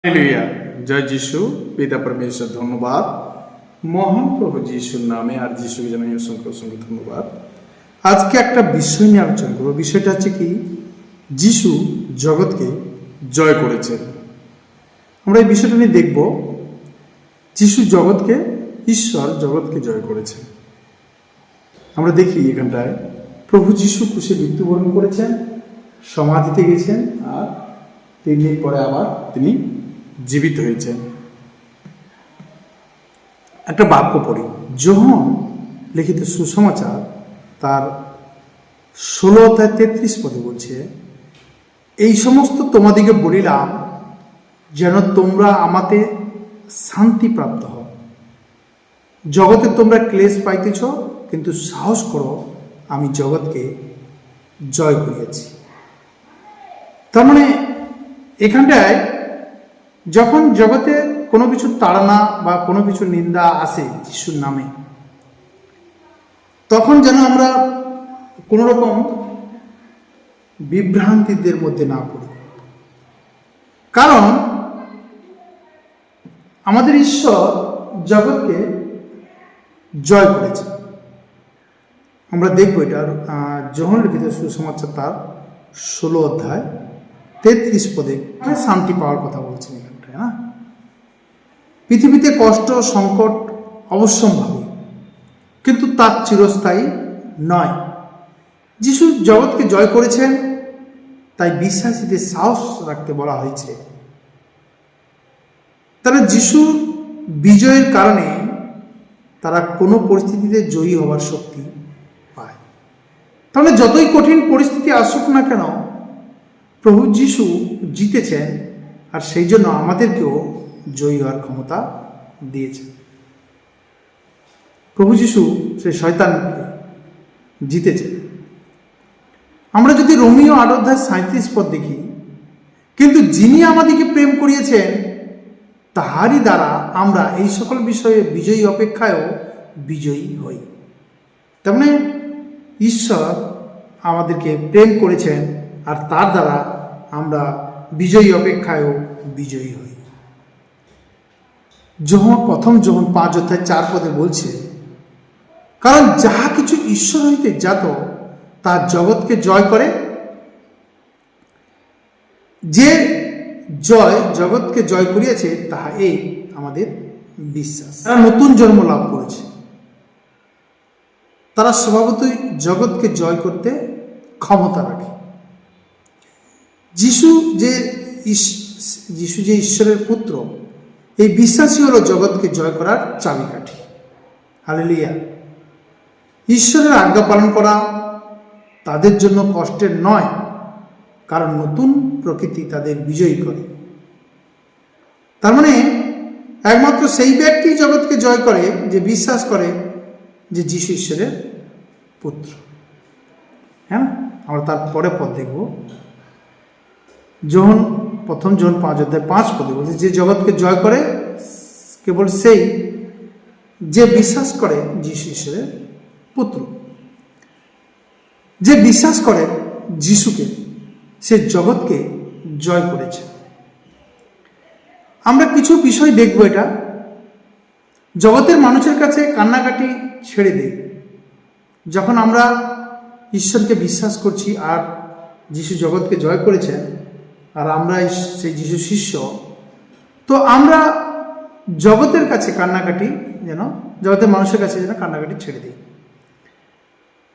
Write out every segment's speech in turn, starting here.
Hallelujah. जय जीशु पिता परमेश्वर धन्यवाद মহান প্রভু যিশুর নামে আর যিশুকে জানাই অসংখ্য অসংখ্য ধন্যবাদ। আজকে একটা বিষয় নিয়ে আলোচনা করব। বিষয়টা হচ্ছে কি, যিশু জগৎকে জয় করেছেন। আমরা এই বিষয়টা নিয়ে দেখব। যিশু জগৎকে, ঈশ্বর জগৎকে জয় করেছেন। আমরা দেখি এখানটায় প্রভু যিশু ক্রুশে মৃত্যুবরণ করেছেন, সমাধিতে গেছেন, আর 3 দিন পরে আবার তিনি জীবিত হয়েছেন। একটা বাক্য পড়ি, যোহন লিখিত সুসমাচার তার 16:33 বলছে, এই সমস্ত তোমাদিকে বলিলাম যেন তোমরা আমাতে শান্তি প্রাপ্ত হও। জগতে তোমরা ক্লেশ পাইতেছ, কিন্তু সাহস করো, আমি জগৎকে জয় করিয়াছি। তার মানে এখানটায় যখন জগতে কোনো কিছু তাড়না বা কোনো কিছু নিন্দা আসে যিশুর নামে, তখন যেন আমরা কোনো রকম বিভ্রান্তিদের মধ্যে না পড়ি। কারণ আমাদের ঈশ্বর জগৎকে জয় করেছে। আমরা দেখবো এটার যোহন লিখিত সুসমাচার তার 16:33 শান্তি পাওয়ার কথা বলছেন এখানটায়। না, পৃথিবীতে কষ্ট সংকট অবশ্যম্ভাবী, কিন্তু তার চিরস্থায়ী নয়। যিশু জগৎকে জয় করেছেন, তাই বিশ্বাসীদের সাহস রাখতে বলা হয়েছে। তারা যিশুর বিজয়ের কারণে তারা কোনো পরিস্থিতিতে জয়ী হওয়ার শক্তি পায়। তাহলে যতই কঠিন পরিস্থিতি আসুক না কেন, প্রভু যিশু জিতেছেন, আর সেই জন্য আমাদেরকেও জয়ী হওয়ার ক্ষমতা দিয়েছেন। প্রভু যিশু সেই শয়তানকে জিতেছেন। আমরা যদি রোমীয় 8:37 দেখি, কিন্তু যিনি আমাদেরকে প্রেম করিয়েছেন তাহারই দ্বারা আমরা এই সকল বিষয়ে বিজয়ী অপেক্ষায়ও বিজয়ী হই। তার মানে ঈশ্বর আমাদেরকে প্রেম করেছেন, আর তার দ্বারা আমরা বিজয়ী অপেক্ষায়ও বিজয়ী হই। প্রথম যোহন 5:4 বলছে, কারণ যাহা কিছু ঈশ্বর হইতে জাত তা জগৎকে জয় করে। যে জয় জগৎকে জয় করিয়াছে তাহা এই আমাদের বিশ্বাস। তারা নতুন জন্ম লাভ করেছে, তারা স্বভাবতই জগৎকে জয় করতে ক্ষমতা রাখে। যিশু যে ঈশ্বরের পুত্র, এই বিশ্বাসই হলো জগৎকে জয় করার চাবিকাঠি। হালেলুয়া। ঈশ্বরের আজ্ঞা পালন করা তাদের জন্য কষ্টের নয়, কারণ নতুন প্রকৃতি তাদের বিজয়ী করে। তার মানে একমাত্র সেই ব্যক্তি জগৎকে জয় করে যে বিশ্বাস করে যে যিশু ঈশ্বরের পুত্র। হ্যাঁ, আমরা তার পরে পদ দেখব। প্রথম যোহন 5:5 বলছে, যে জগৎকে জয় করে কেবল সেই যে বিশ্বাস করে যিশু ঈশ্বরের পুত্র। যে বিশ্বাস করে যিশুকে, সে জগৎকে জয় করেছে। আমরা কিছু বিষয় দেখব। এটা জগতের মানুষের কাছে কান্নাকাটি ছেড়ে দেই যখন আমরা ঈশ্বরকে বিশ্বাস করছি, আর যিশু জগৎকে জয় করেছেন, আর আমরা সেই যিশু শিষ্য। তো আমরা জগতের কাছে কান্নাকাটি জগতের মানুষের কাছে যেন কান্নাকাটি ছেড়ে দিই।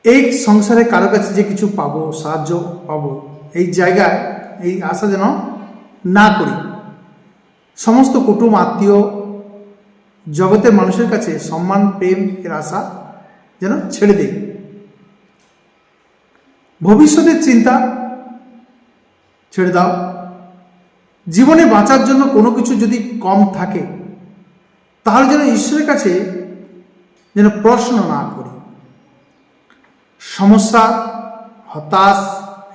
এই সংসারে কারো কাছে যে কিছু পাবো, সাহায্য পাবো, এই জায়গায় এই আশা যেন না করি। সমস্ত কুটুম আত্মীয়, জগতের মানুষের কাছে সম্মান প্রেম এর আশা যেন ছেড়ে দিই। ভবিষ্যতের চিন্তা ছেড়ে দাও। জীবনে বাঁচার জন্য কোনো কিছু যদি কম থাকে, তাহলে যেন ঈশ্বরের কাছে যেন প্রশ্ন না করি। সমস্যা, হতাশ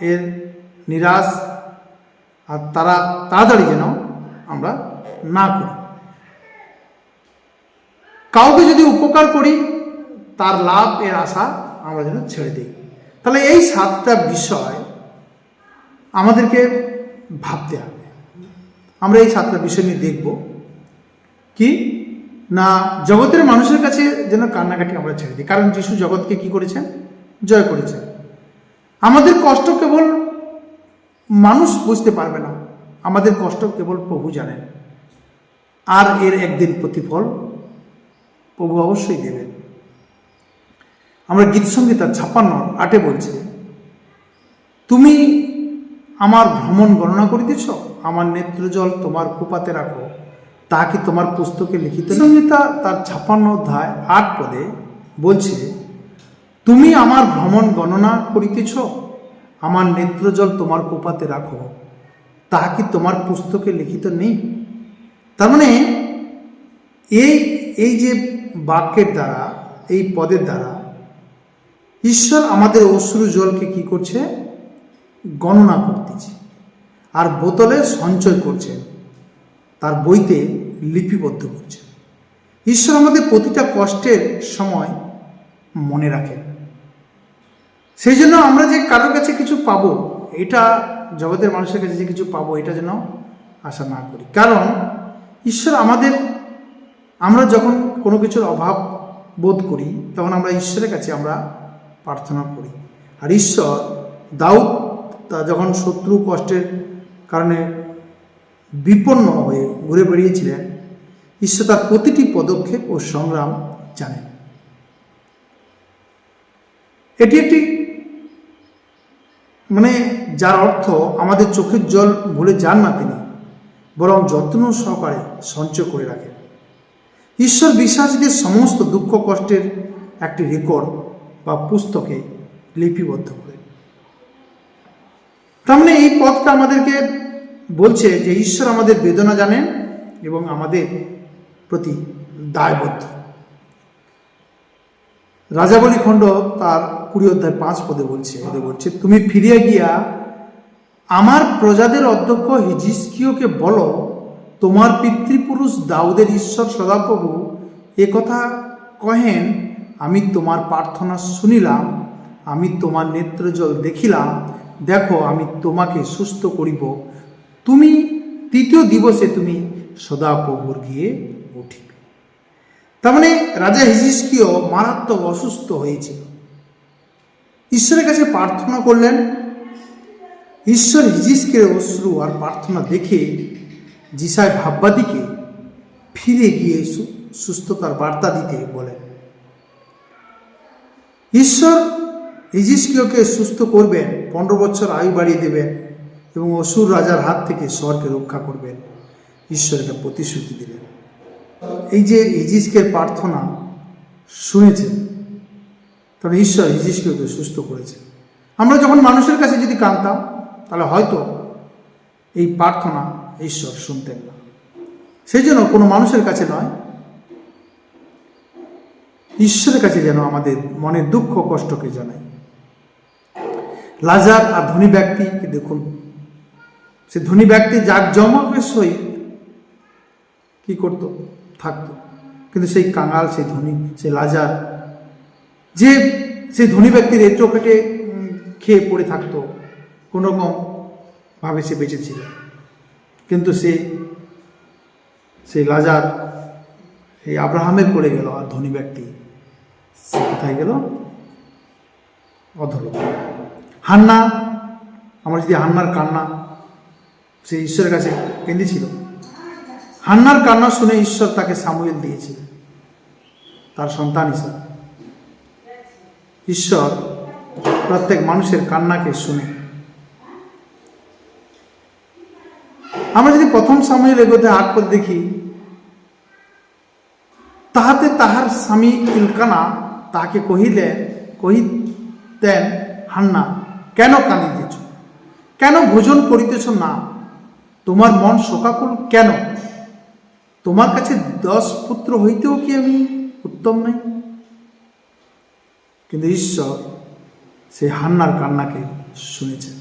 এর নিরাশ আর তাড়াতাড়ি যেন আমরা না করি। কাউকে যদি উপকার করি, তার লাভ এর আশা আমরা যেন ছেড়ে দিই। তাহলে এই 7টা বিষয় আমাদেরকে ভাবতে হবে। আমরা এই 7টা বিষয় নিয়ে দেখব কি না জগতের মানুষের কাছে যেন কান্নাকাটি আমরা ছেড়ে দিই, কারণ যিশু জগৎকে কি করেছেন? জয় করেছেন। আমাদের কষ্ট কেবল মানুষ বুঝতে পারবে না, আমাদের কষ্ট কেবল প্রভু জানেন, আর এর একদিন প্রতিফল প্রভু অবশ্যই দেবেন। আমরা গীতসংহিতা 56:8 বলছে, তুমি আমার ভ্রমণ গণনা করিতেছ, আমার নেত্রজল তোমার কুপাতে রাখো, তা কি তোমার পুস্তকে লিখিত? সংহিতা তার 56:8 বলছে, তুমি আমার ভ্রমণ গণনা করিতেছ, আমার নেত্রজল তোমার কুপাতে রাখো, তা কি তোমার পুস্তকে লিখিত নেই? তার মানে এই যে বাক্যের দ্বারা, এই পদের দ্বারা ঈশ্বর আমাদের অশ্রু জলকে কি করছে? গণনা করতেছে, আর বোতলে সঞ্চয় করছে, তার বইতে লিপিবদ্ধ করছে। ঈশ্বর আমাদের প্রতিটা কষ্টের সময় মনে রাখেন। সেই জন্য আমরা যে কারোর কাছে কিছু পাবো, এটা জগতের মানুষের কাছে যে কিছু পাবো, এটা যেন আশা না করি। কারণ ঈশ্বর আমরা যখন কোনো কিছুর অভাব বোধ করি, তখন আমরা ঈশ্বরের কাছে আমরা প্রার্থনা করি। আর ঈশ্বর দাউদ তা যখন শত্রু কষ্টের কারণে বিপন্ন হয়ে ঘুরে বেরিয়েছিলেন, ঈশ্বর তার প্রতিটি পদক্ষেপ ও সংগ্রাম জানেন। এটি একটি যার অর্থ আমাদের চোখের জল ভুলে যান না তিনি, বরং যত্ন সহকারে সঞ্চয় করে রাখেন। ঈশ্বর বিশ্বাসীদের সমস্ত দুঃখ কষ্টের একটি রেকর্ড বা পুস্তকে লিপিবদ্ধ করেন। তার মানে এই পথটা আমাদেরকে বলছে যে ঈশ্বর আমাদের বেদনা জানেন এবং আমাদের প্রতি দায়বদ্ধ। রাজাবলী খণ্ড তার 20:5 বলছে, তুমি ফিরিয়া গিয়া আমার প্রজাদের অধ্যক্ষ হিজকিয়কে বলো, তোমার পিতৃপুরুষ দাউদের ঈশ্বর সদাপ্রভু একথা কহেন, আমি তোমার প্রার্থনা শুনিলাম, আমি তোমার নেত্রজল দেখিলাম, দেখো আমি তোমাকে সুস্থ করিব, তুমি 3য় দিবসে তুমি সদাপ্রভুর গিয়ে উঠিবে। তার মানে রাজা হিজকিয় মারাত্মক অসুস্থ হয়েছিল, ঈশ্বরের কাছে প্রার্থনা করলেন। ঈশ্বর হিজকিয়ের অশ্রু আর প্রার্থনা দেখে যিশায় ভাববাদীকে ফিরে গিয়ে সুস্থতার বার্তা দিতে বলেন। ঈশ্বর হিজকিয়কে সুস্থ করবেন, 15 বছর আয়ু বাড়িয়ে দেবেন এবং অসুর রাজার হাত থেকে স্বর্গকে রক্ষা করবেন। ঈশ্বর এটা প্রতিশ্রুতি দিলেন। এই যে হিজকিয়ের প্রার্থনা শুনেছেন, তখন ঈশ্বর হিজকিয়কে সুস্থ করেছেন। আমরা যখন মানুষের কাছে যদি কাঁদতাম, তাহলে হয়তো এই প্রার্থনা ঈশ্বর শুনতেন না। সেই জন্য কোনো মানুষের কাছে নয়, ঈশ্বরের কাছে যেন আমাদের মনের দুঃখ কষ্টকে জানাই। লাজার আর ধনী ব্যক্তিকে দেখুন, সে ধনী ব্যক্তি জাঁকজমকের সহিত কি করত? থাকতো, কিন্তু সেই কাঙাল, সেই লাজার, যে সেই ধনী ব্যক্তির এঁটো কেটে খেয়ে পড়ে থাকতো, কোনোরকম ভাবে সে বেঁচেছিল, কিন্তু সেই লাজার এই আব্রাহামের করে গেল, আর ধনী ব্যক্তি সে কোথায় গেল? অধলোক। হান্না, আমরা যদি হান্নার কান্না, সে ঈশ্বরের কাছে কেঁদেছিল। হান্নার কান্না শুনে ঈশ্বর তাকে সামুয়েল দিয়েছিলেন তার সন্তান হিসাবে। ঈশ্বর প্রত্যেক মানুষের কান্নাকে শুনে। আমরা যদি 1 সামুয়েল 8 দেখি, তাহাতে তাহার স্বামী ইলকানা তাহাকে কহিতেন, হান্না, কেন কাঁদিতেছ? কেন ভোজন করিতেছ না? তোমার মন শোকাকুল কেন? তোমার কাছে 10 পুত্র হইতেও কি আমি উত্তম নই? কিন্তু ঈশ্বর সেই হান্নার কান্নাকে শুনেছেন।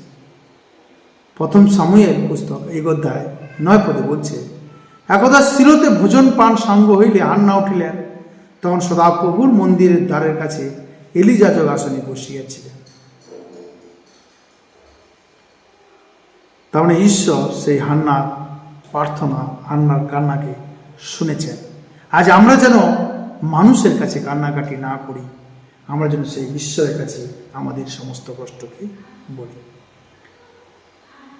1 সামুয়েল পুস্তক 1:9 বলছে, একদা শিলোতে ভোজন পান সাঙ্গ হইলে হান্না উঠিলেন, তখন সদাপ্রভুর মন্দিরের দ্বারের কাছে এলিযাজক আসনে বসিয়াছিলেন। তার মানে ঈশ্বর সেই হান্নার প্রার্থনা আন্নার কান্নাকে শুনেছেন। আজ আমরা যেন মানুষের কাছে কান্নাকাটি না করি, আমরা যেন সেই ঈশ্বরের কাছে আমাদের সমস্ত কষ্টকে বলি।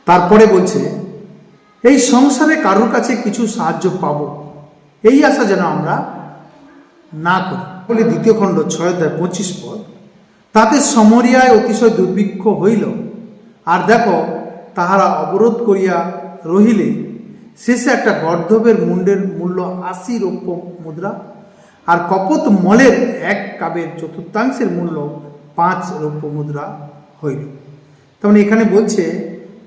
তারপরে বলছে, এই সংসারে কারোর কাছে কিছু সাহায্য পাব, এই আশা যেন আমরা না করি। বলে 2 খণ্ড 6-25 পদ, তাতে সমরিয়ায় অতিশয় দুর্ভিক্ষ হইল, আর দেখো তাহারা অবরোধ করিয়া রহিলে শেষে একটা গর্ধবের মুন্ডের মূল্য 80 রৌপ্য মুদ্রা, আর কপত মলের 1 কাবের চতুর্থাংশের মূল্য 5 রৌপ্য মুদ্রা হইল। তার মানে এখানে বলছে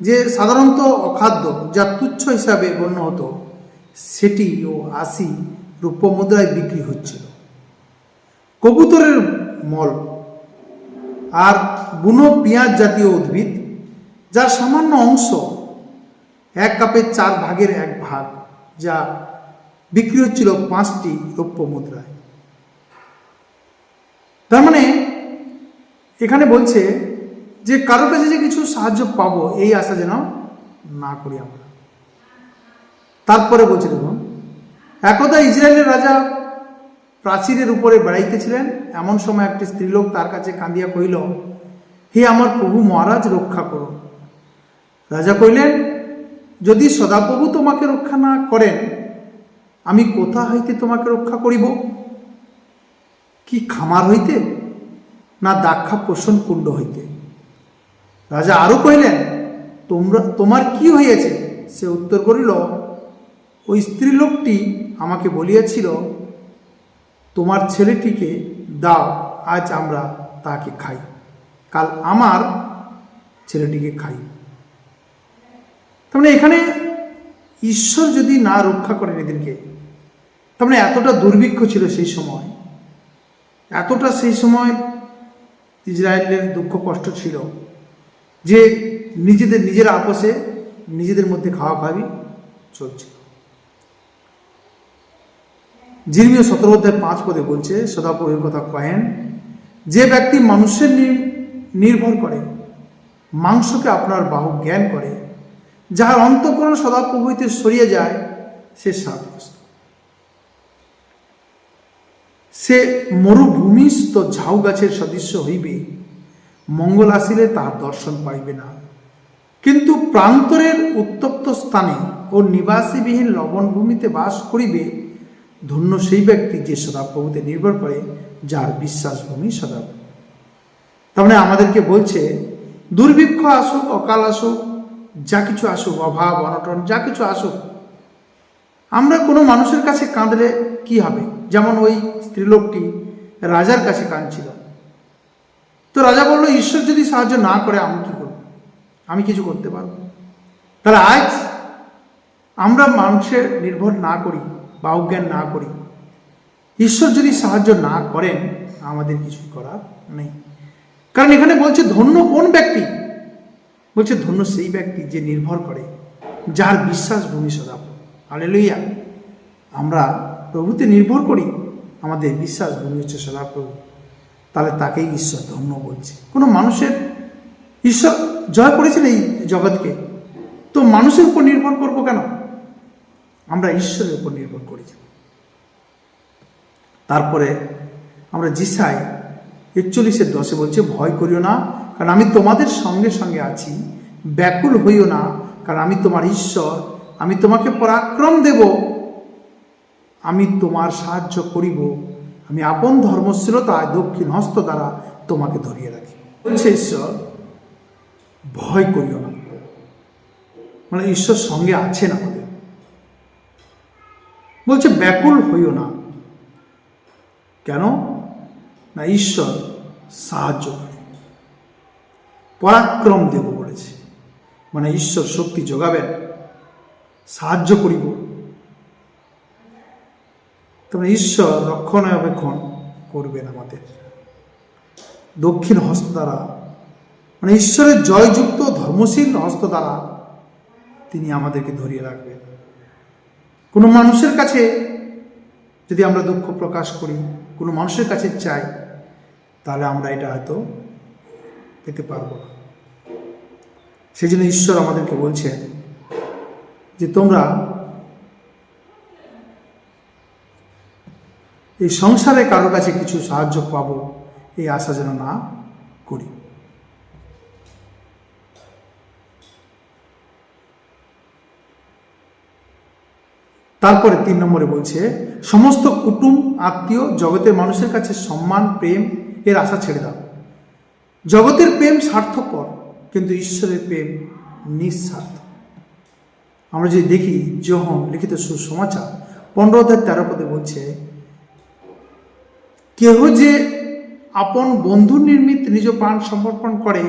যে সাধারণত অখাদ্য যা তুচ্ছ হিসাবে গণ্য হতো, সেটিও 80 রৌপ্য মুদ্রায় বিক্রি হচ্ছিল। কবুতরের মল আর বুনো পেঁয়াজ জাতীয় উদ্ভিদ, যার সামান্য অংশ 1 কাপের 4 ভাগের 1 ভাগ, যা বিক্রি হচ্ছিল 5টি রৌপ্য মুদ্রায়। তার মানে এখানে বলছে যে কারো কাছে যে কিছু সাহায্য পাবো, এই আশা যেন না করি আমরা। তারপরে বলছে, দেখুন, একদা ইসরায়েলের রাজা প্রাচীরের উপরে বেড়াইতেছিলেন, এমন সময় একটি স্ত্রীলোক তার কাছে কাঁদিয়া কহিল, হে আমার প্রভু মহারাজ, রক্ষা করুন। রাজা কহিলেন, যদি সদাপ্রভু তোমাকে রক্ষা না করেন, আমি কোথা হইতে তোমাকে রক্ষা করিব? কি খামার হইতে, না দাক্ষা পোষণ কুণ্ড হইতে? রাজা আরো কহিলেন, তোমার কি হইয়াছে? সে উত্তর করিল, ওই স্ত্রীলোকটি আমাকে বলিয়াছিল, তোমার ছেলেটিকে দাও, আজ আমরা তাকে খাই, কাল আমার ছেলেটিকে খাই। তার মানে এখানে ঈশ্বর যদি না রক্ষা করেন এদেরকে, তার মানে এতটা দুর্ভিক্ষ ছিল সেই সময়, এতটা সেই সময় ইসরায়েলের দুঃখ কষ্ট ছিল যে নিজেরা আপসে নিজেদের মধ্যে খাওয়াখাওয়ি চলছিল। জিরমিয়া 17-5 পদে বলছে, সদাপ্রভুর কথা কহেন, যে ব্যক্তি মানুষের নির্ভর করে, মাংসকে আপনার বাহু জ্ঞান করে, যাহার অন্তঃকরণ সদাপ্রভু হইতে সরিয়ে যায়, সে শাপগ্রস্ত। সে মরুভূমিস্থ ঝাউ গাছের সদৃশ্য হইবে, মঙ্গল আসিলে তাহার দর্শন পাইবে না। কিন্তু প্রান্তরের উত্তপ্ত স্থানে ও নিবাসীবিহীন লবণভূমিতে বাস করিবে। ধন্য সেই ব্যক্তি যে সদাপ্রভুতে নির্ভর করে, যার বিশ্বাসভূমি সদাপ্রভু। তার মানে আমাদেরকে বলছে, দুর্ভিক্ষ আসুক, অকাল আসুক, যা কিছু আসুক, অভাব অনটন যা কিছু আসুক, আমরা কোনো মানুষের কাছে কাঁদলে কি হবে? যেমন ওই স্ত্রীলোকটি রাজার কাছে কাঁদছিল, তো রাজা বলল, ঈশ্বর যদি সাহায্য না করে আমি কি করব? আমি কিছু করতে পারব? তাহলে আজ আমরা মানুষের নির্ভর না করি, বাহুজ্ঞান না করি, ঈশ্বর যদি সাহায্য না করেন, আমাদের কিছু করার নেই। কারণ এখানে বলছে ধন্য কোন ব্যক্তি? বলছে ধন্য সেই ব্যক্তি যে নির্ভর করে, যার বিশ্বাস ভূমি সদাপ্রভু। হালেলুয়া! আমরা প্রভুতে নির্ভর করি, আমাদের বিশ্বাস ভূমি হচ্ছে সদাপ্রভু, তাহলে তাকেই ঈশ্বর ধন্য বলছে। কোনো মানুষের, ঈশ্বর জয় করেছেন এই জগৎকে, তো মানুষের উপর নির্ভর করব কেন? আমরা ঈশ্বরের উপর নির্ভর করি। তারপরে আমরা যিশায় 41:10 বলছে, ভয় করিও না, কারণ আমি তোমাদের সঙ্গে সঙ্গে আছি, ব্যাকুল হইও না, কারণ আমি তোমার ঈশ্বর, আমি তোমাকে পরাক্রম দেব, আমি তোমার সাহায্য করিব, আমি আপন ধর্মশীলতায় দক্ষিণ হস্ত দ্বারা তোমাকে ধরিয়ে রাখি। বলছে ঈশ্বর, ভয় করিও না, মানে ঈশ্বর সঙ্গে আছেন আমাদের। বলছে ব্যাকুল হইও না, কেন না? ঈশ্বর সাহায্য করে, পরাক্রম দেব বলেছে, মানে ঈশ্বর শক্তি যোগাবেন, সাহায্য করিব। তবে ঈশ্বর রক্ষণাবেক্ষণ করবেন আমাদের দক্ষিণ হস্ত দ্বারা, মানে ঈশ্বরের জয়যুক্ত ধর্মশীল হস্ত দ্বারা তিনি আমাদেরকে ধরিয়ে রাখবেন। কোনো মানুষের কাছে যদি আমরা দুঃখ প্রকাশ করি, কোনো মানুষের কাছে চাই, তাহলে আমরা এটা হয়তো পেতে পারবো না। সেই জন্য ঈশ্বর আমাদেরকে বলছেন যে তোমরা এই সংসারে কারো কাছে কিছু সাহায্য পাবো এই আশা যেন না করি। তারপরে 3 নম্বরে বলছে, সমস্ত কুটুম আত্মীয় জগতের মানুষের কাছে সম্মান প্রেম এর আশা ছেড়ে দাও। জগতের প্রেম স্বার্থপর, কিন্তু ঈশ্বরের প্রেম নিঃস্বার্থ। আমরা যদি দেখি যোহন লিখিত সুসমাচার 15:13 বলছে, কেহ যে আপন বন্ধু নির্মিত নিজ প্রাণ সমর্পণ করে,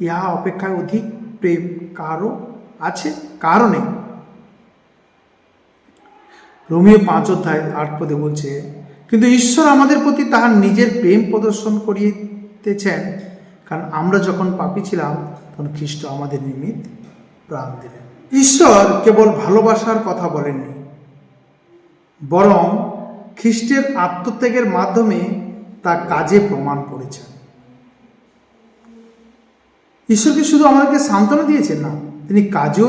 ইহা অপেক্ষায় অধিক প্রেম কারো আছে? কারো নেই। রোমীয় 5:8 বলছে, কিন্তু ঈশ্বর আমাদের প্রতি তাহার নিজের প্রেম প্রদর্শন করিতেছেন, কারণ আমরা যখন পাপী ছিলাম তখন খ্রিস্ট আমাদের নিমিত্ত প্রাণ দিলেন। ঈশ্বর কেবল ভালোবাসার কথা বলেননি, বরং খ্রিস্টের আত্মত্যাগের মাধ্যমে তা কাজে প্রমাণ করেছেন। ঈশ্বরকে শুধু আমাদেরকে সান্ত্বনা দিয়েছেন না, তিনি কাজও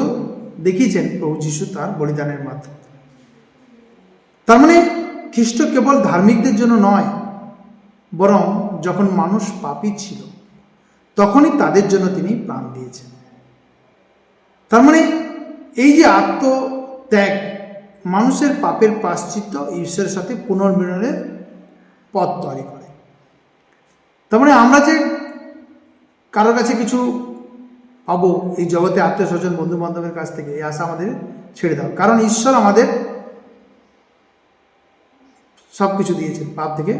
দেখিয়েছেন প্রভু যিশু তার বলিদানের মাধ্যমে। তার মানে খ্রিস্ট কেবল ধার্মিকদের জন্য নয়, বরং যখন মানুষ পাপী ছিল তখনই তাদের জন্য তিনি প্রাণ দিয়েছেন। তার মানে এই যে আত্মত্যাগ মানুষের পাপের প্রায়শ্চিত্ত ঈশ্বরের সাথে পুনর্মিলনের পথ তৈরি করে। তার মানে আমরা যে কারোর কাছে কিছু পাবো এই জগতে, আত্মীয় স্বজন বন্ধু বান্ধবের কাছ থেকে, এই আশা আমাদের ছেড়ে দাও, কারণ ঈশ্বর আমাদের সব কিছু দিয়েছেন, পাপ থেকে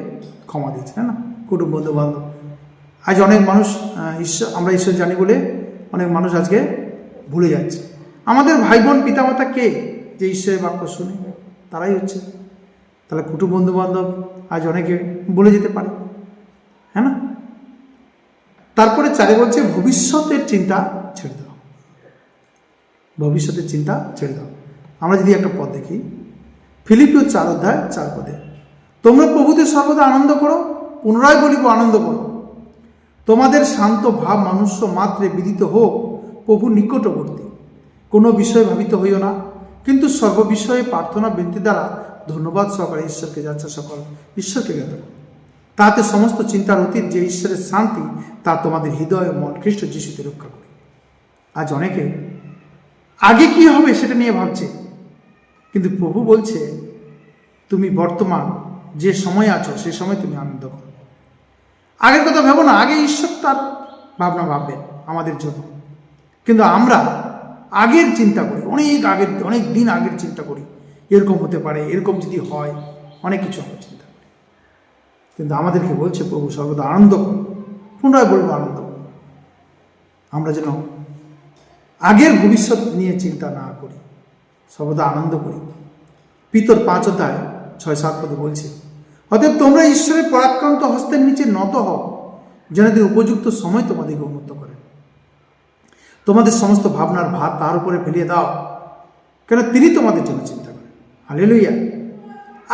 ক্ষমা দিয়েছেন, না কুটুম্ব বন্ধু বান্ধব। আজ অনেক মানুষ আমরা ঈশ্বর জানি বলে অনেক মানুষ আজকে ভুলে যাচ্ছে। আমাদের ভাই বোন পিতামাতা কে যে ঈশ্বরের বাক্য শুনে? তারাই হচ্ছে। তাহলে কুটুম্ব বন্ধু বান্ধব আজ অনেকে ভুলে যেতে পারে, হ্যাঁ না? তারপরে 4 বলছে, ভবিষ্যতের চিন্তা ছেড়ে দাও। ভবিষ্যতের চিন্তা ছেড়ে দাও। আমরা যদি একটা পদ দেখি, ফিলিপিও 4:4, তোমরা প্রভুতে সর্বদা আনন্দ করো। পুনরায় বলিব, আনন্দ করো। তোমাদের শান্ত ভাব মনুষ্য মাত্রে বিদিত হোক প্রভু নিকটবর্তী। কোনো বিষয়ে ভাবিত হইও না, কিন্তু সর্ববিষয়ে প্রার্থনা বিনতি দ্বারা ধন্যবাদ সহকারে ঈশ্বরকে যাচ্ছা সকল ঈশ্বরকে জ্ঞাত করো। তাতে সমস্ত চিন্তার অতীত যে ঈশ্বরের শান্তি তা তোমাদের হৃদয় ও মন খ্রিস্ট যিশুতে রক্ষা করে। আজ অনেকে আগে কি হবে সেটা নিয়ে ভাবছে, কিন্তু প্রভু বলছে তুমি বর্তমান যে সময় আছো সে সময় তুমি আনন্দ করো। আগের কথা ভেবো না, আগে ঈশ্বর তার ভাবনা ভাববেন আমাদের জন্য, কিন্তু আমরা আগের চিন্তা করি, অনেক দিন আগের চিন্তা করি, এরকম হতে পারে, এরকম যদি হয়, অনেক কিছু আমরা চিন্তা করি। কিন্তু আমাদেরকে বলছে প্রভু সর্বদা আনন্দ করো। পুনরায় বলবো, আনন্দ করো। আমরা যেন আগের ভবিষ্যৎ নিয়ে চিন্তা না করি, সর্বদা আনন্দ করি। পিতর 5:6-7 বলছে, অতএব তোমরা ঈশ্বরের পরাক্রান্ত হস্তের নিচে নত হও, যেন তিনি উপযুক্ত সময় তোমাদেরকে উন্নত করেন। তোমাদের সমস্ত ভাবনার ভার তার উপরে ফেলিয়ে দাও, কেন তিনি তোমাদের জন্য চিন্তা করেন। হালেলুয়া।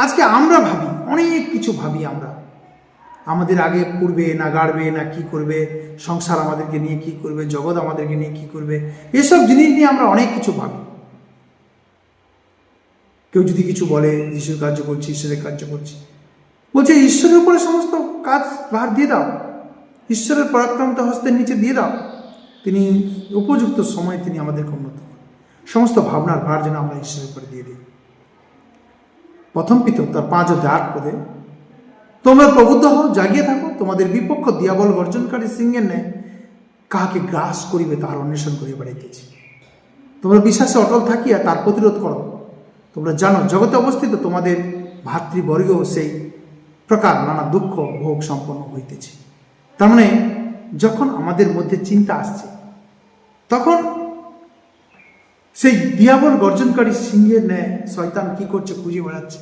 আজকে আমরা ভাবি, অনেক কিছু ভাবি আমরা, আমাদের আগে পড়বে না গাড়বে না কি করবে, সংসার আমাদেরকে নিয়ে কি করবে, জগৎ আমাদেরকে নিয়ে কি করবে, এসব জিনিস নিয়ে আমরা অনেক কিছু ভাবি। কেউ যদি কিছু বলে, যিশুর কার্য করছি, ঈশ্বরের কার্য করছি, বলছে ঈশ্বরের উপরে সমস্ত কাজ ভার দিয়ে দাও, ঈশ্বরের পরাক্রান্ত হস্তের নিচে দিয়ে দাও, তিনি উপযুক্ত সময় তিনি আমাদেরকে উন্নত করেন। সমস্ত ভাবনার ভার যেন আমরা ঈশ্বরের উপরে দিয়ে দিই। প্রথম পিতর তার 5:8, তোমরা প্রবুদ্ধ হও, জাগিয়ে থাকো, তোমাদের বিপক্ষ দিয়াবল গর্জনকারী সিংহের ন্যায় কাহাকে গ্রাস করিবে তাহার অন্বেষণ করিয়া বেড়াইতেছি। তোমরা বিশ্বাসে অটল থাকিয়া তার প্রতিরোধ করো। তোমরা জানো জগতে অবস্থিত তোমাদের ভাতৃবর্গেও সেই প্রকার নানা দুঃখ ভোগ সম্পন্ন হইতেছে। তার মানে যখন আমাদের মধ্যে চিন্তা আসছে, তখন সেই দিয়াবল গর্জনকারী সিংহের ন্যায় শয়তান কি করছে? খুঁজে বেড়াচ্ছে।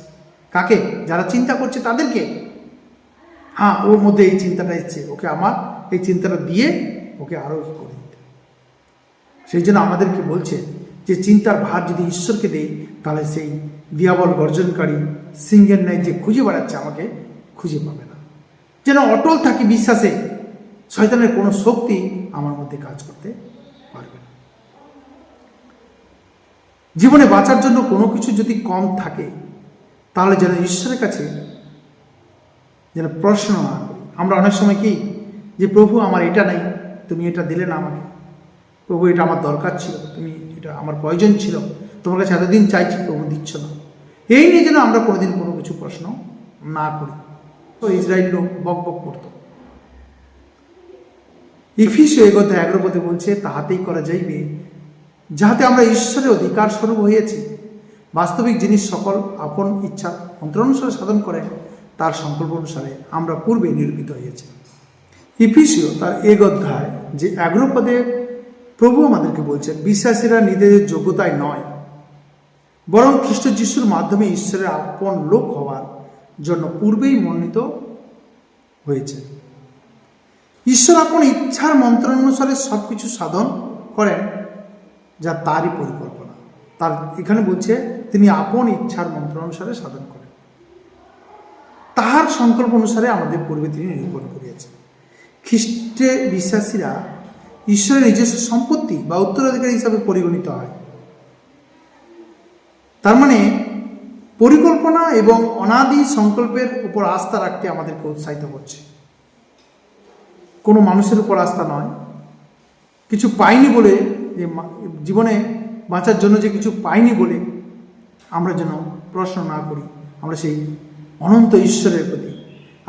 কাকে? যারা চিন্তা করছে তাদেরকে। হ্যাঁ, ওর মধ্যে এই চিন্তাটা এসছে, ওকে আমার এই চিন্তাটা দিয়ে ওকে আরো করে দিতে। সেই জন্য আমাদেরকে বলছে যে চিন্তার ভার যদি ঈশ্বরকে দেই, তাহলে সেই দিয়াবল গর্জনকারী সিংহের ন্যায় যে খুঁজে বেড়াচ্ছে আমাকে খুঁজে পাবে না। যেন অটল থাকি বিশ্বাসে, শয়তানের কোনো শক্তি আমার মধ্যে কাজ করতে পারবে না। জীবনে বাঁচার জন্য কোনো কিছু যদি কম থাকে, তাহলে যেন ঈশ্বরের কাছে যেন প্রশ্ন না করি। আমরা অনেক সময় কি যে প্রভু আমার এটা নেই, তুমি এটা দিলে না আমাকে, প্রভু এটা আমার দরকার ছিল, তুমি এটা আমার প্রয়োজন ছিল, তোমার কাছে এতদিন চাইছি, প্রভু দিচ্ছ না। এই নিয়ে যেন আমরা কোনোদিন কোনো কিছু প্রশ্ন না করি। তো ইসরায়েল লোক বক বক করত। ইফিসীয় 11 বলছে, তাহাতেই করা যাইবে যাহাতে আমরা ঈশ্বরের অধিকার স্বরূপ হইয়াছি, বাস্তবিক জিনিস সকল আপন ইচ্ছা অন্তরানুসারে সাধন করে তার সংকল্প অনুসারে আমরা পূর্বে নিরূপিত হয়েছি। ইফিসীয় তার 1 যে 11 প্রভু আমাদেরকে বলছেন, বিশ্বাসীরা নিজেদের যোগ্যতায় নয়, বরং খ্রিস্ট যিশুর মাধ্যমে ঈশ্বরের আপন লোক হওয়ার জন্য পূর্বেই মনোনীত হয়েছে। ঈশ্বর আপন ইচ্ছার মন্ত্রানুসারে সব কিছু সাধন করেন, যা তারই পরিকল্পনা। তার এখানে বলছে তিনি আপন ইচ্ছার মন্ত্রানুসারে সাধন করেন, তাহার সংকল্প অনুসারে আমাদের পূর্বে তিনি নিরূপণ করিয়াছেন। খ্রিস্টে বিশ্বাসীরা ঈশ্বরের নিজস্ব সম্পত্তি বা উত্তরাধিকারী হিসাবে পরিগণিত হয়। তার মানে পরিকল্পনা এবং অনাদি সংকল্পের উপর আস্থা রাখতে আমাদেরকে উৎসাহিত করছে, কোনো মানুষের উপর আস্থা নয়। কিছু পাইনি বলে, যে জীবনে বাঁচার জন্য যে কিছু পাইনি বলে আমরা যেন প্রশ্ন না করি। আমরা সেই অনন্ত ঈশ্বরের প্রতি,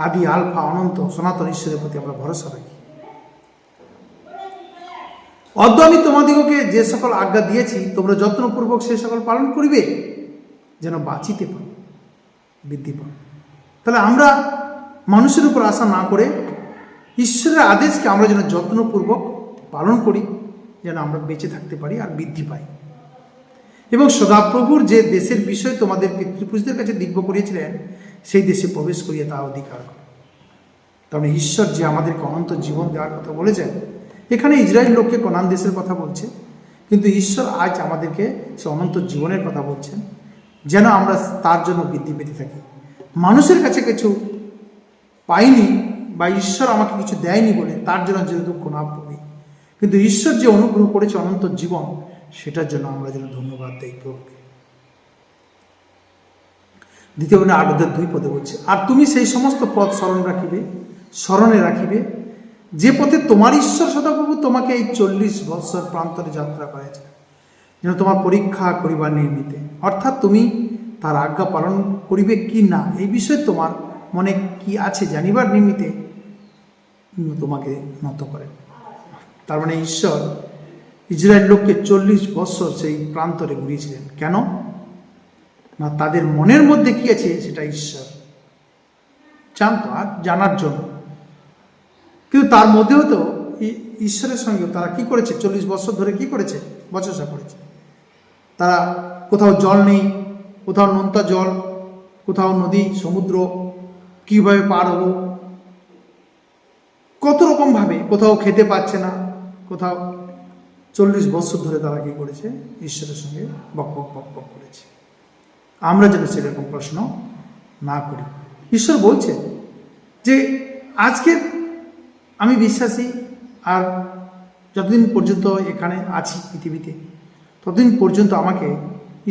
আদি আলফা অনন্ত সনাতন ঈশ্বরের প্রতি আমরা ভরসা রাখি। অদ্য আমি তোমাদিগকে যে সকল আজ্ঞা দিয়েছি, তোমরা যত্নপূর্বক সে সকল পালন করিবে, যেন বাঁচিতে পারো, বৃদ্ধি পাও। তাহলে আমরা মানুষের উপর আশা না করে ঈশ্বরের আদেশকে আমরা যেন যত্নপূর্বক পালন করি, যেন আমরা বেঁচে থাকতে পারি আর বৃদ্ধি পাই। এবং সদাপ্রভুর যে দেশের বিষয় তোমাদের পিতৃপুরুষদের কাছে দিব্য করিয়েছিলেন, সেই দেশে প্রবেশ করিয়ে তা অধিকার করো। তার মানে ঈশ্বর যে আমাদেরকে অনন্ত জীবন দেওয়ার কথা বলেছেন, এখানে ইসরায়েল লোককে কনান দেশের কথা বলছে, কিন্তু ঈশ্বর আজ আমাদেরকে সে অনন্ত জীবনের কথা বলছেন, যেন আমরা তার জন্য বৃদ্ধি পেতে থাকি। মানুষের কাছে কিছু পাইনি বা ঈশ্বর আমাকে কিছু দেয়নি বলে তার জন্য যে দুঃখ না পড়ি, কিন্তু ঈশ্বর যে অনুগ্রহ করেছে অনন্ত জীবন, সেটার জন্য আমরা যেন ধন্যবাদ দেই প্রভুকে। দ্বিতীয় 8:2 বলছে, আর তুমি সেই সমস্ত পথ স্মরণে রাখিবে যে পথে তোমার ঈশ্বর সদাপ্রভু তোমাকে এই 40 বৎসর প্রান্তরে যাত্রা করেছে, যেন তোমার পরীক্ষা করিবার নিমিত্তে, অর্থাৎ তুমি তার আজ্ঞা পালন করিবে কি না এই বিষয়ে তোমার মনে কি আছে জানিবার নিমিত্তে তোমাকে নত করেন। তার মানে ঈশ্বর ইসরায়েল লোককে 40 বৎসর সেই প্রান্তরে ঘুরিয়েছিলেন। কেন না, তাদের মনের মধ্যে কি আছে সেটা ঈশ্বর জানতো, আর জানার জন্য। কিন্তু তার মধ্যেও তো ঈশ্বরের সঙ্গে তারা কি করেছে, 40 বছর ধরে কি করেছে, বচসা করেছে। তারা কোথাও জল নেই, কোথাও নোনতা জল, কোথাও নদী সমুদ্র, কিভাবে পার হবো, কত রকম ভাবে, কোথাও খেতে পাচ্ছে না, কোথাও 40 বছর ধরে তারা কি করেছে, ঈশ্বরের সঙ্গে বক বক বক বক করেছে। আমরা যেন সেরকম প্রশ্ন না করি। ঈশ্বর বলছে যে আজকে আমি বিশ্বাসী, আর যতদিন পর্যন্ত এখানে আছি পৃথিবীতে, ততদিন পর্যন্ত আমাকে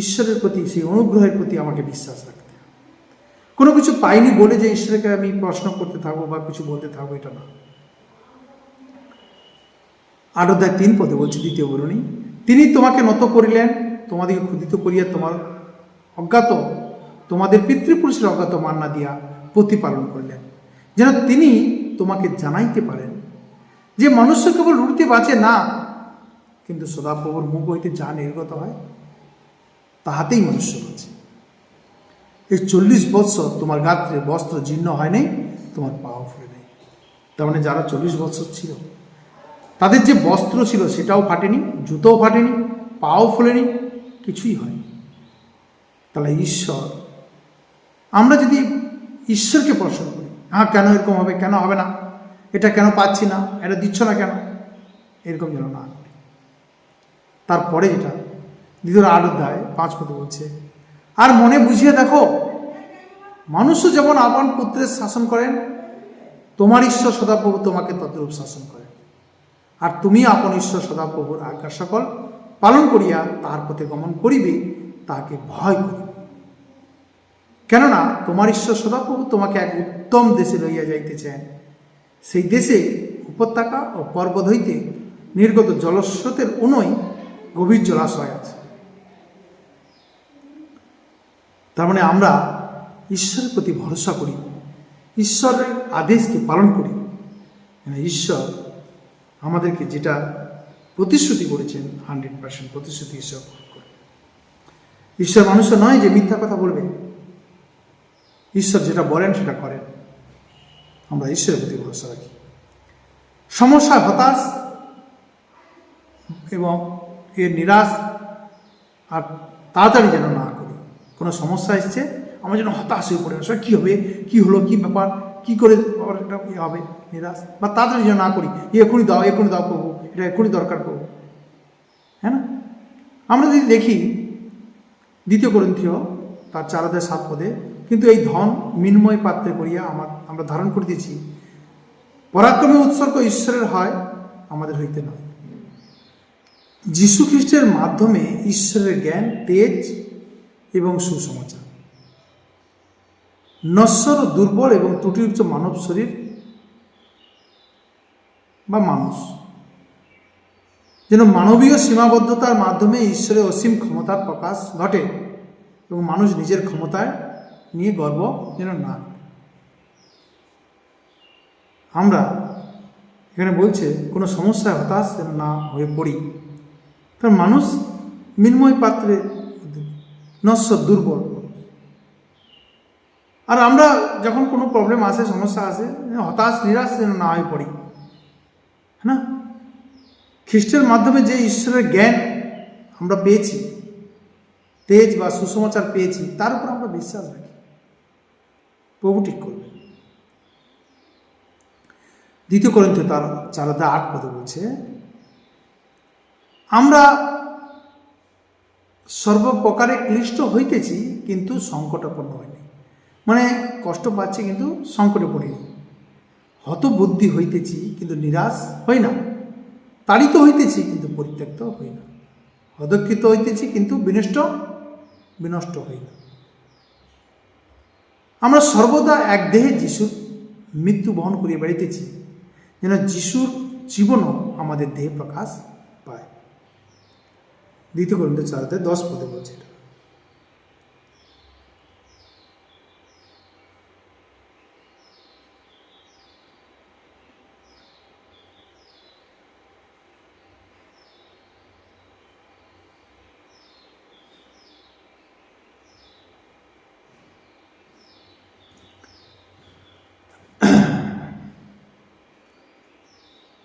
ঈশ্বরের প্রতি, সেই অনুগ্রহের প্রতি আমাকে বিশ্বাস রাখতে হবে। কোনো কিছু পাইনি বলে যে ঈশ্বরকে আমি প্রশ্ন করতে থাকবো বা কিছু বলতে থাকবো, এটা না। 8:3 বলছে, দ্বিতীয় বরণী, তিনি তোমাকে নত করিলেন, তোমাদেরকে ক্ষুধিত করিয়া তোমাদের পিতৃপুরুষের অজ্ঞাত মান্না দিয়া প্রতিপালন করলেন, যেন তিনি তোমাকে জানাইতে পারেন যে মনুষ্য কেবল রুটিতে বাঁচে না, কিন্তু সদাপ্রভুর মুখ হইতে যা নির্গত হয় তাহাতেই মনুষ্য বাঁচে। এই 40 বৎসর তোমার গাত্রে বস্ত্র জীর্ণ হয় নাই, তোমার পাও ফুলে নেই। তার মানে যারা 40 বৎসর ছিল, তাদের যে বস্ত্র ছিল সেটাও ফাটেনি, জুতোও ফাটেনি, পাও ফুলেনি, কিছুই হয়নি। তাহলে ঈশ্বর, আমরা যদি ঈশ্বরকে প্রশ্ন করি, হ্যাঁ কেন এরকম হবে, কেন হবে না, এটা কেন পাচ্ছি না, এটা দিচ্ছ না কেন, এরকম যেন না করি। তারপরে যেটা 2:8 বলছে, আর মনে বুঝিয়ে দেখো, মানুষও যেমন আপন পুত্রের শাসন করেন, তোমার ঈশ্বর সদাপ্রভু তোমাকে তদ্রূপ শাসন করেন। আর তুমি আপন ঈশ্বর সদাপ্রভুর আজ্ঞা সকল পালন করিয়া তাহার পথে গমন করিবে, তাহাকে ভয় করিবে। কেননা তোমার ঈশ্বর সদাপ্রভু তোমাকে এক উত্তম দেশে লইয়া যাইতেছেন। সেই দেশে উপত্যকা ও পর্বত হইতে নির্গত জলস্রোতের অনুই গভীর জলাশয় আছে। তার মানে আমরা ঈশ্বরের প্রতি ভরসা করি, ঈশ্বরের আদেশকে পালন করি। ঈশ্বর আমাদেরকে যেটা প্রতিশ্রুতি করেছেন 100% প্রতিশ্রুতি ঈশ্বর পালন করবে। ঈশ্বর মানুষের নয় যে মিথ্যা কথা বলবে, ঈশ্বর যেটা বলেন সেটা করেন। আমরা ঈশ্বরের প্রতি ভরসা রাখি। সমস্যা, হতাশ এবং এর নিরাশ আর তাড়াতাড়ি যেন না করি। কোনো সমস্যা এসছে আমরা যেন হতাশ হয়ে পড়ে আসলে কী হবে, কী হলো, কী ব্যাপার, কী করে এটা হবে, নিরাশ বা তাড়াতাড়ি যেন না করি, এক্ষুনি দাও করবো, এটা এক্ষুনি দরকার করবো। হ্যাঁ না? আমরা যদি দেখি 2 কোরিন্থীয় তার 4:7 কিন্তু এই ধন মিন্ময় পাত্রে করিয়া আমরা ধারণ করিতেছি, পরাক্রমে উৎসর্গ ঈশ্বরের হয়, আমাদের হইতে নয়। যীশু খ্রিস্টের মাধ্যমে ঈশ্বরের জ্ঞান, তেজ এবং সুসমাচার নশ্বর, দুর্বল এবং ত্রুটিযুক্ত মানব শরীর বা মানুষ যেন মানবীয় সীমাবদ্ধতার মাধ্যমে ঈশ্বরের অসীম ক্ষমতার প্রকাশ ঘটে এবং মানুষ নিজের ক্ষমতায় নিয়ে গর্ব যেন না করে। আমরা এখানে বলছে কোনো সমস্যায় হতাশ যেন না হয়ে পড়ি। কারণ মানুষ মিন্ময় পাত্রে নশ্বর, দুর্বল। আর আমরা যখন কোনো প্রবলেম আসে, সমস্যা আসে, হতাশ নিরাশ যেন না হয়ে পড়ি। হ্যাঁ না? খ্রিস্টের মাধ্যমে যে ঈশ্বরের জ্ঞান আমরা পেয়েছি, তেজ বা সুসমাচার পেয়েছি, তার উপর আমরা বিশ্বাস রাখি, প্রভু ঠিক করবে। 2 কোরিন্থীয় তার 4:8 বলছে, আমরা সর্বপ্রকারে ক্লিষ্ট হইতেছি কিন্তু সংকটাপন্ন হয়নি। মানে কষ্ট পাচ্ছি কিন্তু সংকটে পড়িনি। হতবুদ্ধি হইতেছি কিন্তু নিরাশ হই না, তাড়িত হইতেছি কিন্তু পরিত্যক্ত হই না, হতকৃত হইতেছি কিন্তু বিনষ্ট হই না। আমরা সর্বদা এক দেহে যিশুর মৃত্যু বহন করিয়া বেড়াইতেছি, যেন যিশুর জীবনও আমাদের দেহে প্রকাশ পায়। 2 কোরিন্থীয় 4:10 বলছে এটা।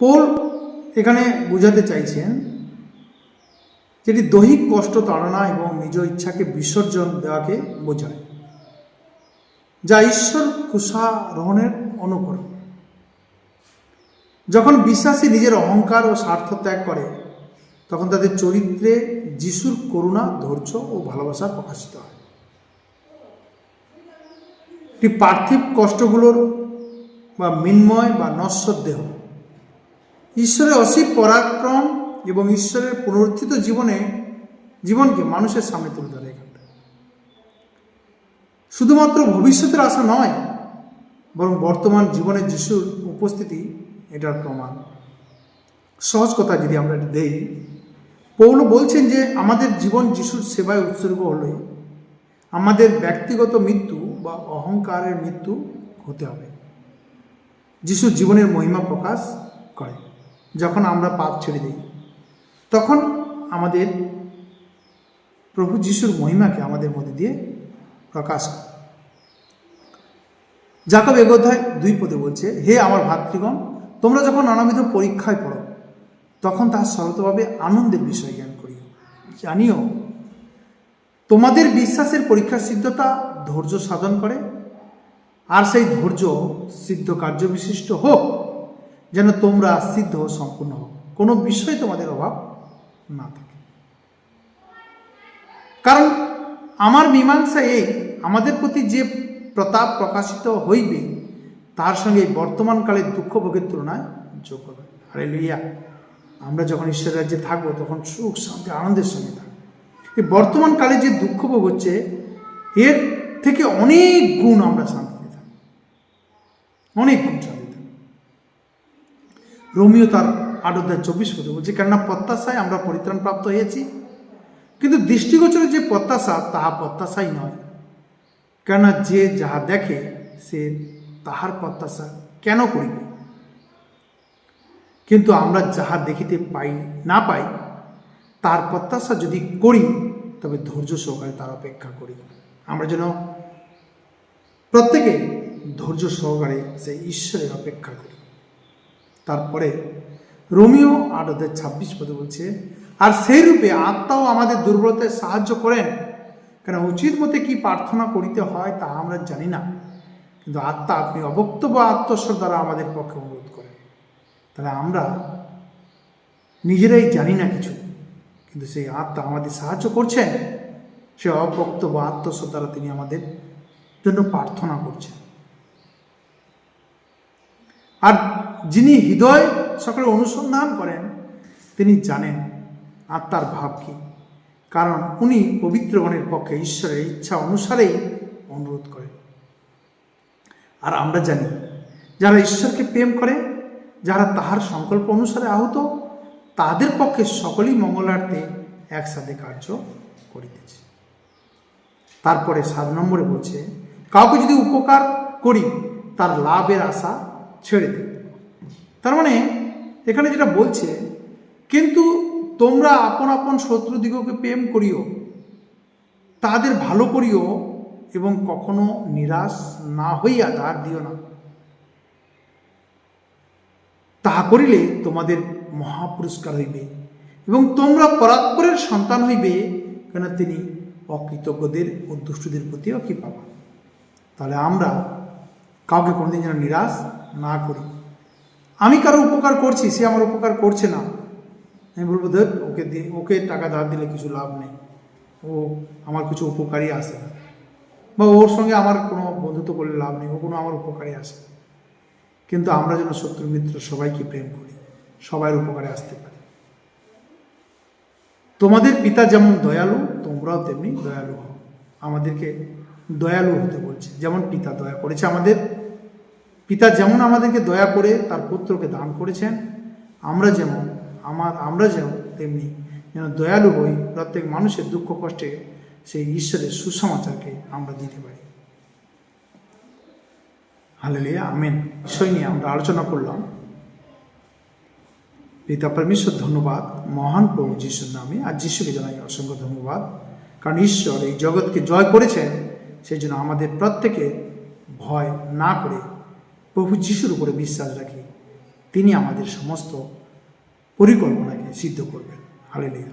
পৌল এখানে বুঝাতে চাইছেন যেটি দৈহিক কষ্ট তাড়না এবং নিজ ইচ্ছাকে বিসর্জন দেওয়াকে বোঝায়, যা ঈশ্বর কুশারোহণের অনুকরণ। যখন বিশ্বাসী নিজের অহংকার ও স্বার্থ ত্যাগ করে, তখন তাদের চরিত্রে যিশুর করুণা, ধৈর্য ও ভালোবাসা প্রকাশিত হয়। এই পার্থিব কষ্টগুলোর বা মিন্ময় বা নশ্বর দেহ ঈশ্বরের অসীম পরাক্রম এবং ঈশ্বরের পুনরুত্থিত জীবনকে মানুষের সামনে তুলে ধরে। এখানটা শুধুমাত্র ভবিষ্যতের আশা নয়, বরং বর্তমান জীবনে যিশুর উপস্থিতি এটার প্রমাণ। সহজ কথা যদি আমরা দেই, পৌল বলছেন যে আমাদের জীবন যিশুর সেবায় উৎসর্গ হলে আমাদের ব্যক্তিগত মৃত্যু বা অহংকারের মৃত্যু হতে হবে। যিশুর জীবনের মহিমা প্রকাশ করে। যখন আমরা পাপ ছেড়ে দিই, তখন আমাদের প্রভু যিশুর মহিমাকে আমাদের মধ্যে দিয়ে প্রকাশ করে। যাকব 1:2 বলছে, হে আমার ভাতৃগণ, তোমরা যখন নানাবিধ পরীক্ষায় পড়ো, তখন তাহার সর্বতভাবে আনন্দের বিষয় জ্ঞান করিও। জানিও তোমাদের বিশ্বাসের পরীক্ষার সিদ্ধতা ধৈর্য সাধন করে, আর সেই ধৈর্য সিদ্ধ কার্য বিশিষ্ট হোক, যেন তোমরা সিদ্ধ ও সম্পূর্ণ হোক, কোনো বিষয় তোমাদের অভাব না থাকে। কারণ আমার মীমাংসা এই, আমাদের প্রতি যে প্রতাপ প্রকাশিত হইবে, তার সঙ্গে বর্তমানকালের দুঃখ ভোগের তুলনায় যোগ্য নয়। হালেলুয়া! আমরা যখন ঈশ্বরের রাজ্যে থাকবো, তখন সুখ, শান্তি, আনন্দের সঙ্গে থাকবো। এই বর্তমানকালে যে দুঃখ ভোগ হচ্ছে, এর থেকে অনেক গুণ আমরা শান্তিতে থাকি, অনেক গুণ শান্তিতে। রোমিও তার 8:24 বলছে, কেননা প্রত্যাশায় আমরা পরিত্রাণ প্রাপ্ত হয়েছি, কিন্তু দৃষ্টিগোচরে যে প্রত্যাশা তাহা প্রত্যাশাই নয়, কেননা যে যাহা দেখে সে তাহার প্রত্যাশা কেন করিবে? কিন্তু আমরা যাহা দেখিতে না পাই তার প্রত্যাশা যদি করি তবে ধৈর্য সহকারে তার অপেক্ষা করি। আমরা যেন প্রত্যেকে ধৈর্য সহকারে সেই ঈশ্বরের অপেক্ষা করি। তারপরে রোমিও 8:26 বলছে, আর সেই রূপে আত্মাও আমাদের দুর্বলতায় সাহায্য করেন, কেন উচিত মতে কি প্রার্থনা করিতে হয় তা আমরা জানি না, কিন্তু আত্মা আপনি অবক্তব্য আত্মস্বর দ্বারা আমাদের পক্ষে অনুরোধ করেন। তাহলে আমরা নিজেরাই জানি না কিছু, কিন্তু সেই আত্মা আমাদের সাহায্য করছেন, সে অবক্তব্য আত্মস্বর দ্বারা তিনি আমাদের জন্য প্রার্থনা করছেন। আর যিনি হৃদয় সকলে অনুসন্ধান করেন তিনি জানেন আত্মার ভাব কি, কারণ উনি পবিত্রগণের পক্ষে ঈশ্বরের ইচ্ছা অনুসারেই অনুরোধ করেন। আর আমরা জানি যারা ঈশ্বরকে প্রেম করে, যারা তাহার সংকল্প অনুসারে আহত, তাদের পক্ষে সকলেই মঙ্গলার্থে একসাথে কার্য করিতেছে। তারপরে 7 নম্বরে বলছে, কাউকে যদি উপকার করি তার লাভের আশা ছেড়ে দেয়। তার মানে এখানে যেটা বলছে, কিন্তু তোমরা আপন আপন শত্রুদিগকে প্রেম করিও, তাদের ভালো করিও, এবং কখনো নিরাশ না হইয়া ধার দিও না, তাহা করিলে তোমাদের মহাপুরস্কার হইবে এবং তোমরা পরাৎপরের সন্তান হইবে, কেন তিনি অকৃতজ্ঞদের ও দুষ্টদের প্রতিও কি পাবা। তাহলে আমরা কাউকে কোনোদিন যেন নিরাশ না করি। আমি কারো উপকার করছি, সে আমার উপকার করছে না, আমি বলবো ধর ওকে টাকা ধার দিলে কিছু লাভ নেই, ও আমার কিছু উপকারই আসে না, বা ওর সঙ্গে আমার কোনো বন্ধুত্ব করলে লাভ নেই, ও কোনো আমার উপকারই আসে। কিন্তু আমরা যেন শত্রু মিত্র সবাইকে প্রেম করি, সবাইয়ের উপকারে আসতে পারি। তোমাদের পিতা যেমন দয়ালু তোমরাও তেমনি দয়ালু হও। আমাদেরকে দয়ালু হতে বলছে, যেমন পিতা দয়া করেছে আমাদের। পিতা যেমন আমাদেরকে দয়া করে তার পুত্রকে দান করেছেন, আমরা যেমন তেমনি যেন দয়ালু হই, প্রত্যেক মানুষের দুঃখ কষ্টে সেই ঈশ্বরের সুসমাচারকে আমরা দিতে পারি। Hallelujah, amen. বিষয় নিয়ে আমরা আলোচনা করলাম। পিতা পরমেশ্বর ধন্যবাদ মহান প্রভু যিশুর নামে। আর যিশুকে জানাই অসংখ্য ধন্যবাদ, কারণ ঈশ্বর এই জগৎকে জয় করেছেন, সেই জন্য আমাদের প্রত্যেকে ভয় না করে প্রভু যিশুর উপরে বিশ্বাস রাখি, তিনি আমাদের সমস্ত পরিকল্পনাকে সিদ্ধ করবেন। হালেলুয়া।